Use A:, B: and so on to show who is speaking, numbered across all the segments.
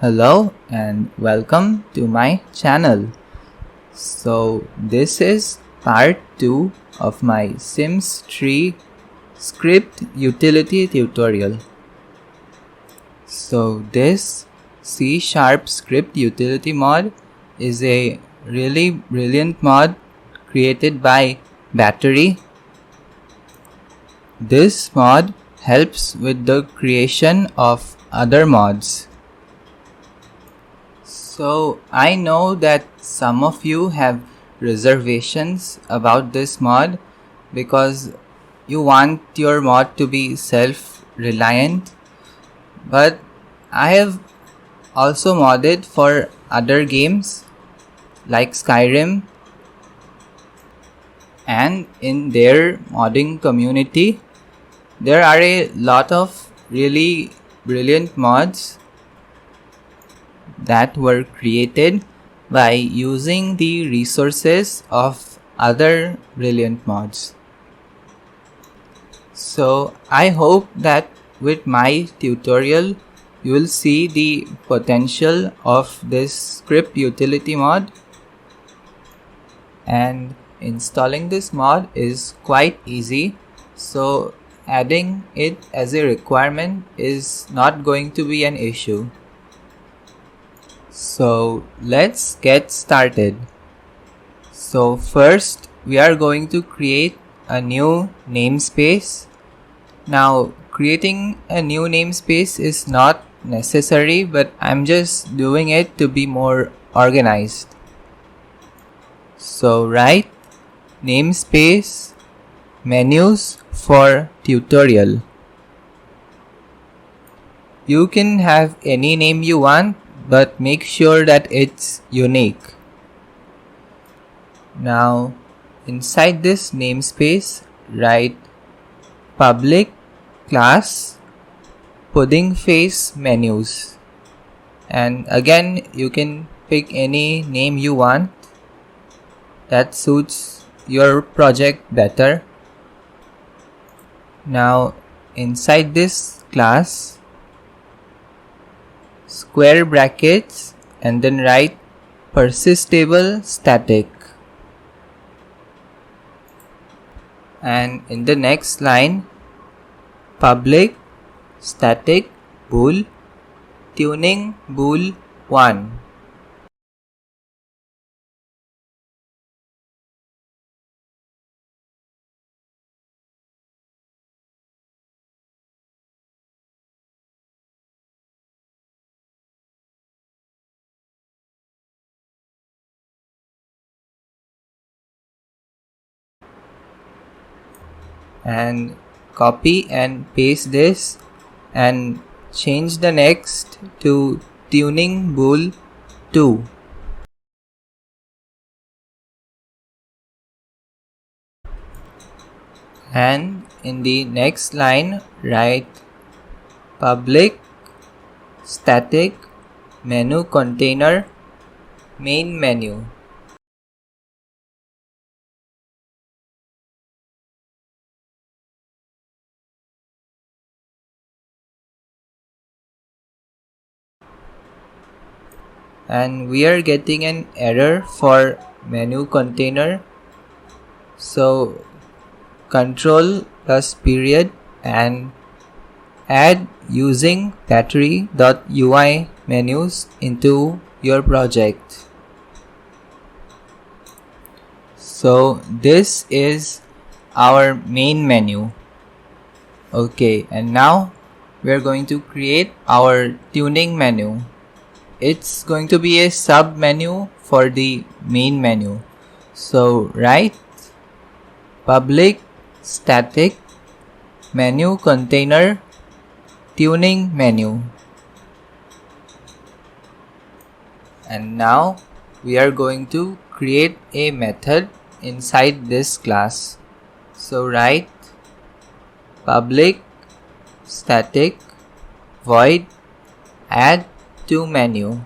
A: Hello and welcome to my channel. So this is part 2 of my Sims 3 script utility tutorial. So this C# script utility mod is a really brilliant mod created by Battery. This mod helps with the creation of other mods. So I know that some of you have reservations about this mod because you want your mod to be self-reliant, but I have also modded for other games like Skyrim, and in their modding community there are a lot of really brilliant mods that were created by using the resources of other brilliant mods. So I hope that with my tutorial you will see the potential of this script utility mod, and installing this mod is quite easy, so adding it as a requirement is not going to be an issue. So let's get started. So first we are going to create a new namespace. Now creating a new namespace is not necessary, but I'm just doing it to be more organized. So write namespace menus for tutorial. You can have any name you want, but make sure that it's unique. Now inside this namespace write public class pudding face menus, and again you can pick any name you want that suits your project better. Now inside this class square brackets and then write persistable static, and in the next line public static bool tuning bool 1. And copy and paste this and change the next to tuning bool 2. And in the next line write public static menu container main menu. And we are getting an error for menu container, so control plus period and add using battery.ui menus into your project. So this is our main menu. Okay, and now we're going to create our tuning menu. It's going to be a sub menu for the main menu. So write public static menu container tuning menu. And now we are going to create a method inside this class. So write public static void add to menu,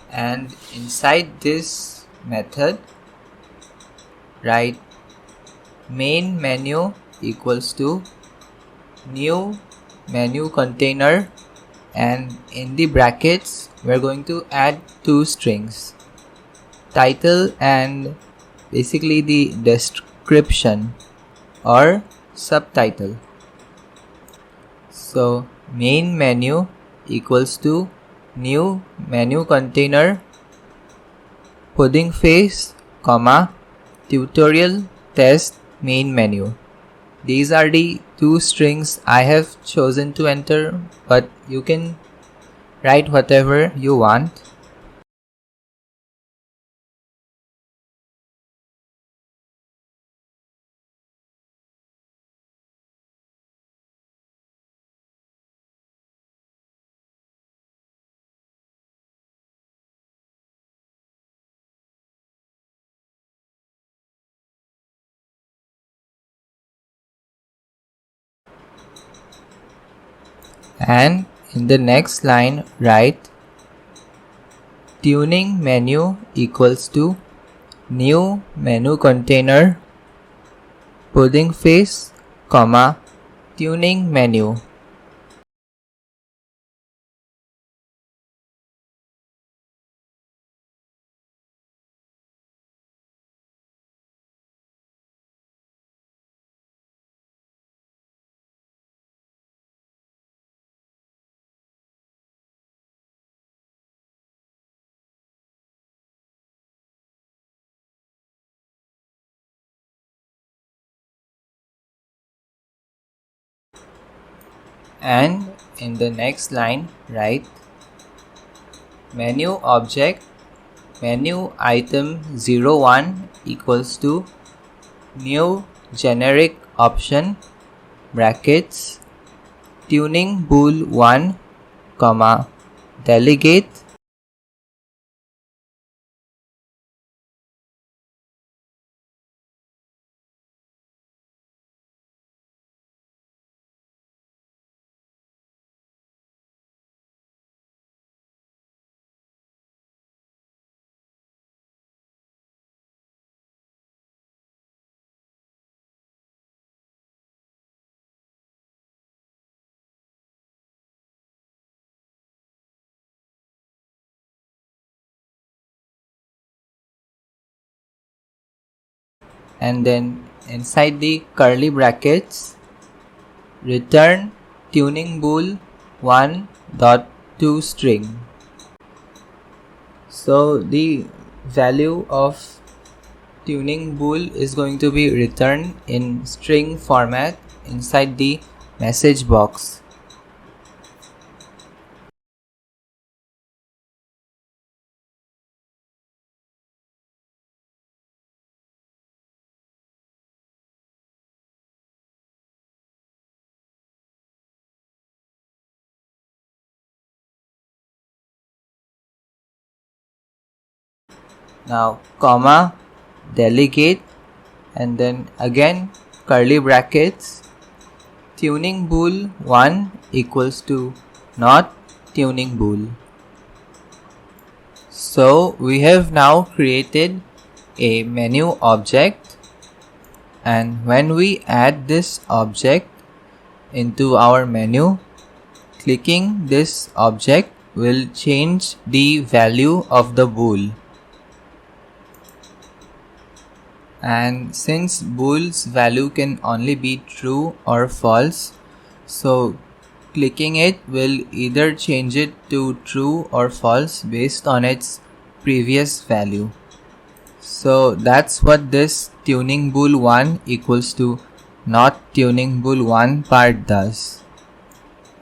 A: and inside this method write main menu equals to new menu container and in the brackets we're going to add two strings, title and basically the description or subtitle. So main menu equals to new menu container pudding face, comma, tutorial test main menu. These are the two strings I have chosen to enter, but you can write whatever you want. And in the next line write tuning menu equals to new menu container pudding face, comma, tuning menu. And in the next line write menu object menu item 01 equals to new generic option brackets tuning bool 1, comma, delegate and then inside the curly brackets return tuning bool 1 dot to string. So the value of tuning bool is going to be returned in string format inside the message box. Now comma delegate and then again curly brackets tuning bool 1 equals to not tuning bool. So we have now created a menu object, and when we add this object into our menu, clicking this object will change the value of the bool. And since bool's value can only be true or false, so clicking it will either change it to true or false based on its previous value. So that's what this tuning bool 1 equals to not tuning bool 1 part does.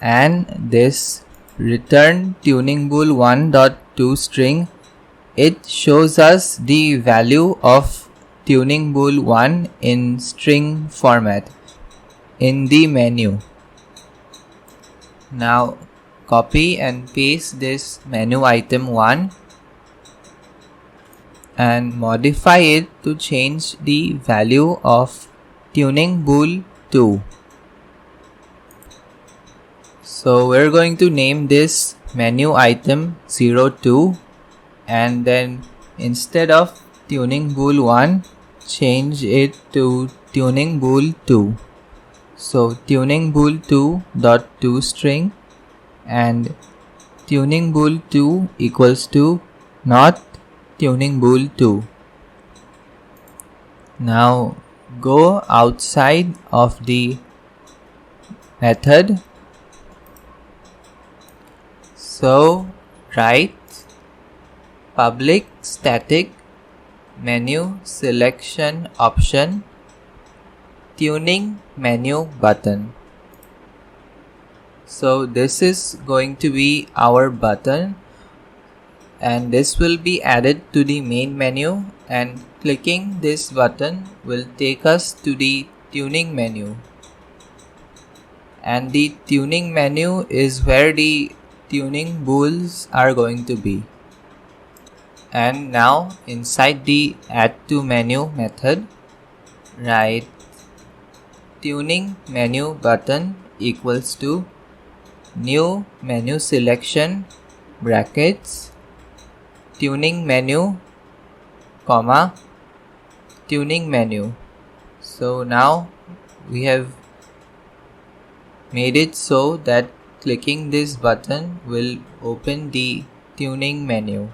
A: And this return tuning bool 1 dot to string, it shows us the value of tuning bool 1 in string format in the menu. Now copy and paste this menu item 1 and modify it to change the value of tuning bool 2. So we're going to name this menu item 02 and then instead of tuning bool 1 change it to tuning bool 2. So tuning bool 2 dot to string and tuning bool 2 equals to not tuning bool 2. Now go outside of the method. So write public static menu selection option tuning menu button. So this is going to be our button, and this will be added to the main menu, and clicking this button will take us to the tuning menu, and the tuning menu is where the tuning bools are going to be. And now inside the add to menu method, write tuning menu button equals to new menu selection brackets tuning menu comma tuning menu. So now we have made it so that clicking this button will open the tuning menu.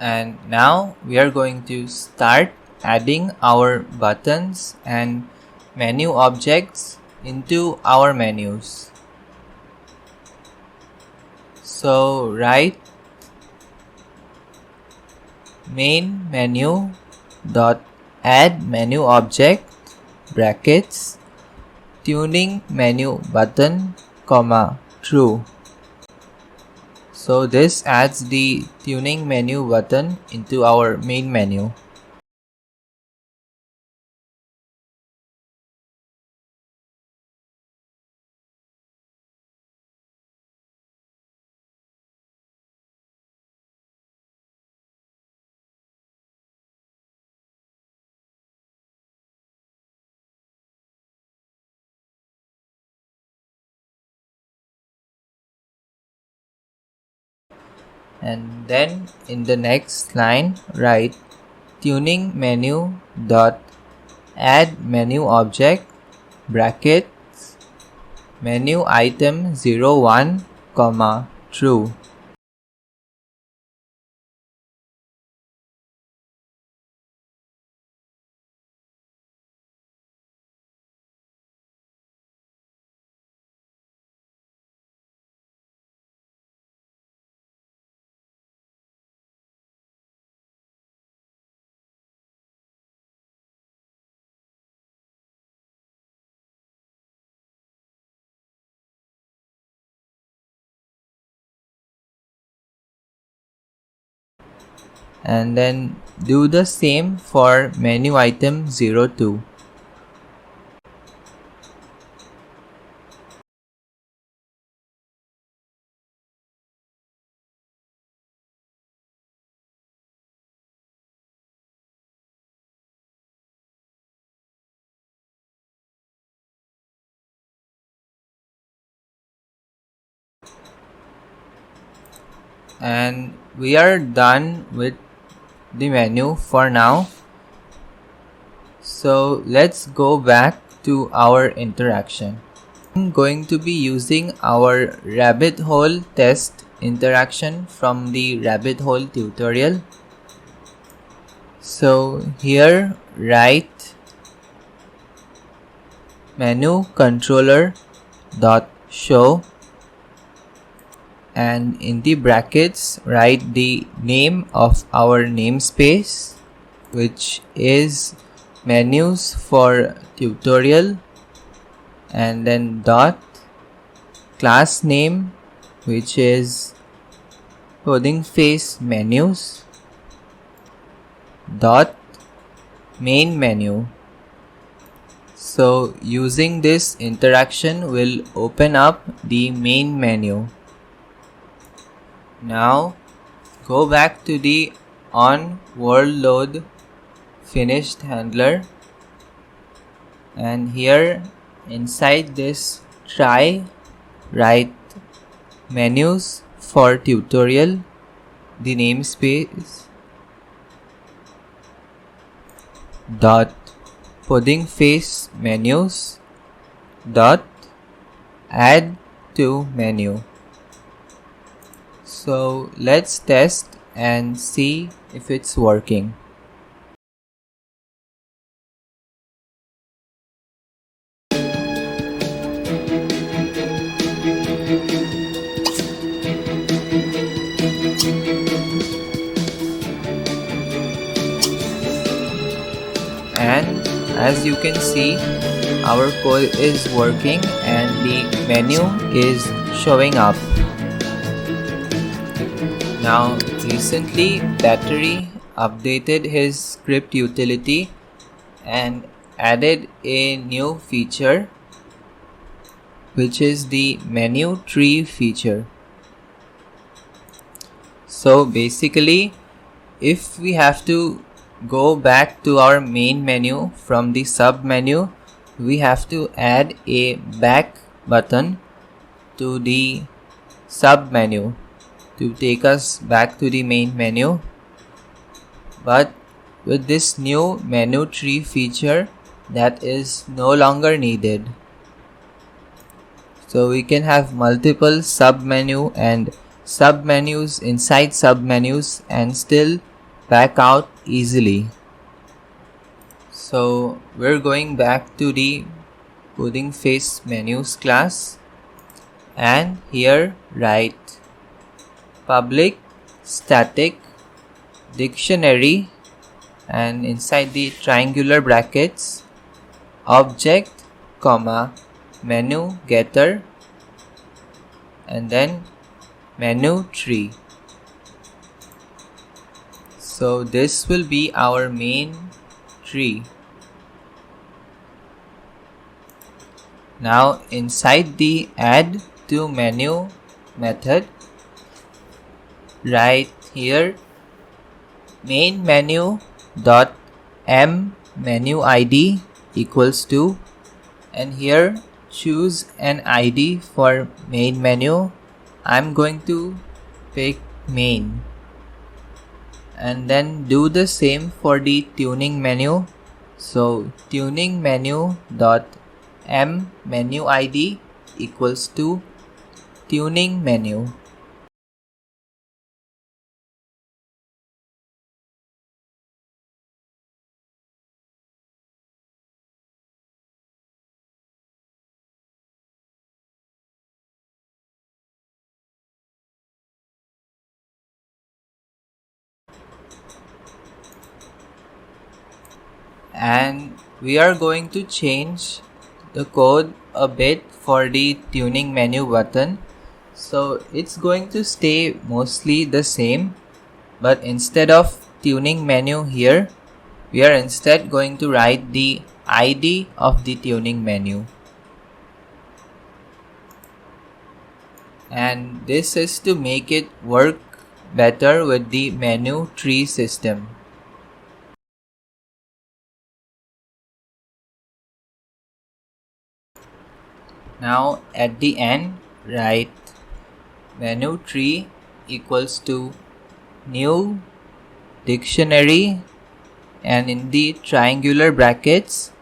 A: And now we are going to start adding our buttons and menu objects into our menus. So write main menu dot add menu object brackets tuning menu button comma true. So this adds the tuning menu button into our main menu. And then in the next line write tuning menu dot add menu object brackets menu item 01 comma true. And then do the same for menu item 02. And we are done with the menu for now. So let's go back to our interaction. I'm going to be using our rabbit hole test interaction from the rabbit hole tutorial. So here write menu controller dot show, and in the brackets write the name of our namespace, which is menus for tutorial, and then dot class name, which is coding face menus, dot main menu. So using this interaction will open up the main menu. Now go back to the on world load finished handler, and here inside this try write menus for tutorial, the namespace dot pudding face menus dot add to menu. So let's test and see if it's working. And as you can see, our code is working and the menu is showing up. Now recently Battery updated his script utility and added a new feature, which is the menu tree feature. So basically, if we have to go back to our main menu from the sub menu, we have to add a back button to the sub menu to take us back to the main menu. But with this new menu tree feature, that is no longer needed. So we can have multiple sub menu and sub menus inside sub menus and still back out easily. So we're going back to the pudding face menus class, and here write public static dictionary, and inside the triangular brackets object comma menu getter and then menu tree. So this will be our main tree. Now inside the add to menu method, write here main menu dot m menu id equals to, and here choose an id for main menu. I'm going to pick main, and then do the same for the tuning menu. So tuning menu dot m menu id equals to tuning menu. And we are going to change the code a bit for the tuning menu button. So it's going to stay mostly the same, but instead of tuning menu here, we are instead going to write the ID of the tuning menu. And this is to make it work better with the menu tree system. Now at the end, write menu tree equals to new dictionary, and in the triangular brackets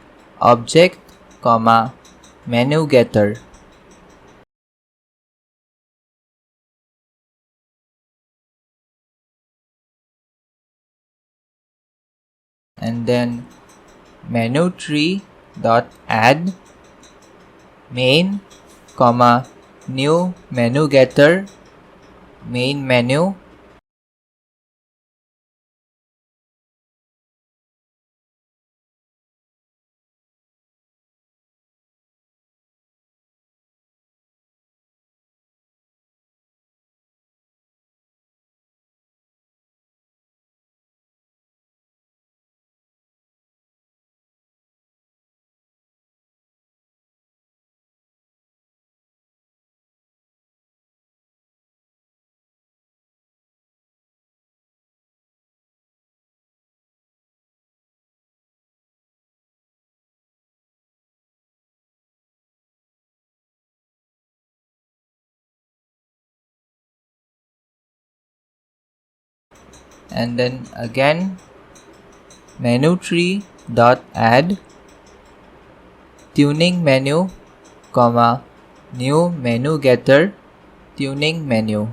A: object comma menu getter. And then menu tree dot add main comma new menu getter main menu, and then again menu tree dot add tuning menu, comma new menu getter tuning menu.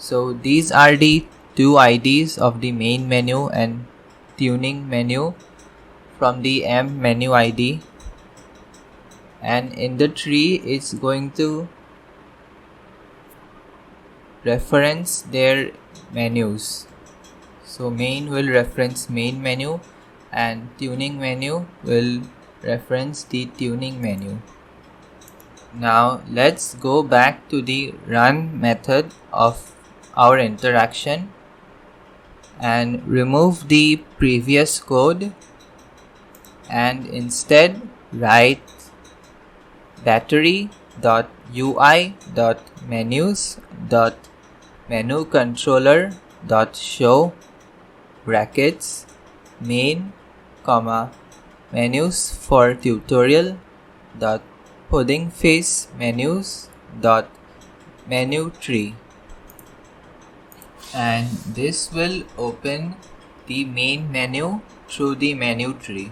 A: So these are the two IDs of the main menu and tuning menu from the M menu ID, and in the tree it's going to reference their menus. So main will reference main menu and tuning menu will reference the tuning menu. Now let's go back to the run method of our interaction and remove the previous code and instead write battery.ui.menus.menucontroller.show brackets main, comma menus for tutorial dot pudding face menus dot menu tree, and this will open the main menu through the menu tree.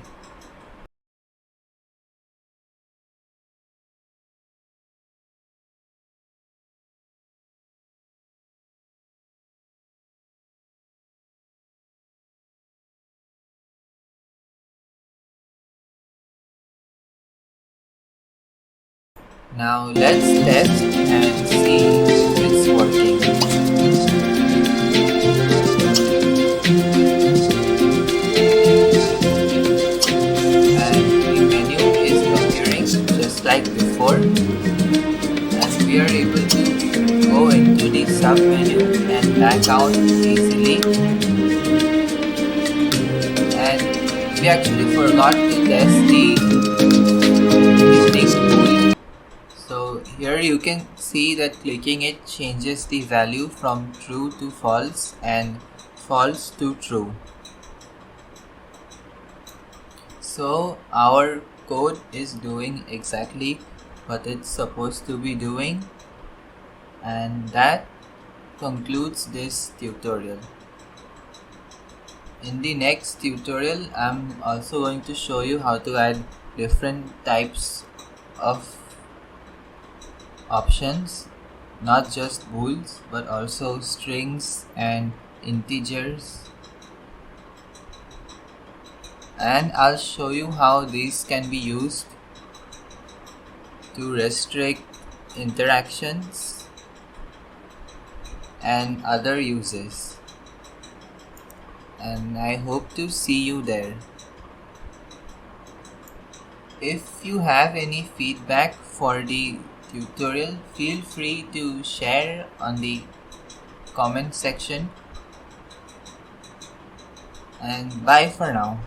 A: Now let's test and see if it's working. And the menu is appearing just like before, and we are able to go into the sub menu and back out easily. And we actually forgot to test the tuning tool. So here you can see that clicking it changes the value from true to false and false to true. So our code is doing exactly what it's supposed to be doing, and that concludes this tutorial. In the next tutorial, I'm also going to show you how to add different types of options, not just booleans but also strings and integers, and I'll show you how these can be used to restrict interactions and other uses, and I hope to see you there. If you have any feedback for the tutorial, feel free to share on the comment section, and bye for now.